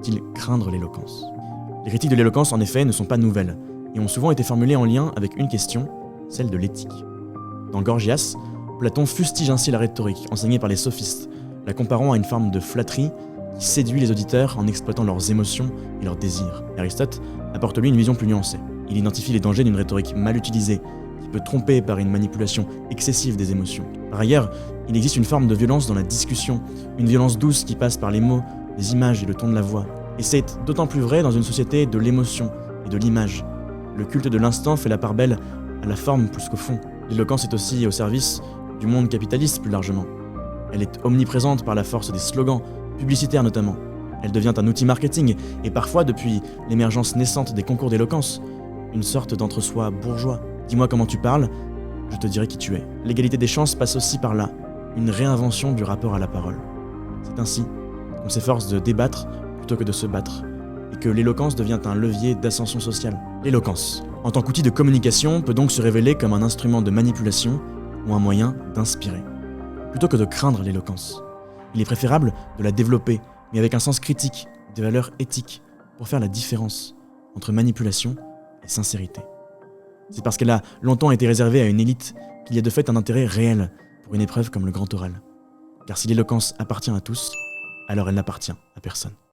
faut-il craindre l'éloquence? Les critiques de l'éloquence, en effet, ne sont pas nouvelles, et ont souvent été formulées en lien avec une question, celle de l'éthique. Dans Gorgias, Platon fustige ainsi la rhétorique enseignée par les sophistes, la comparant à une forme de flatterie qui séduit les auditeurs en exploitant leurs émotions et leurs désirs. Aristote apporte lui une vision plus nuancée. Il identifie les dangers d'une rhétorique mal utilisée, qui peut tromper par une manipulation excessive des émotions. Par ailleurs, il existe une forme de violence dans la discussion, une violence douce qui passe par les mots, les images et le ton de la voix. Et c'est d'autant plus vrai dans une société de l'émotion et de l'image. Le culte de l'instant fait la part belle à la forme plus qu'au fond. L'éloquence est aussi au service du monde capitaliste plus largement. Elle est omniprésente par la force des slogans, publicitaires notamment. Elle devient un outil marketing et parfois, depuis l'émergence naissante des concours d'éloquence, une sorte d'entre-soi bourgeois. Dis-moi comment tu parles, je te dirai qui tu es. L'égalité des chances passe aussi par là, une réinvention du rapport à la parole. C'est ainsi qu'on s'efforce de débattre plutôt que de se battre, et que l'éloquence devient un levier d'ascension sociale. L'éloquence, en tant qu'outil de communication, peut donc se révéler comme un instrument de manipulation ou un moyen d'inspirer. Plutôt que de craindre l'éloquence, il est préférable de la développer, mais avec un sens critique, des valeurs éthiques, pour faire la différence entre manipulation et sincérité. C'est parce qu'elle a longtemps été réservée à une élite qu'il y a de fait un intérêt réel pour une épreuve comme le grand oral. Car si l'éloquence appartient à tous, alors elle n'appartient à personne.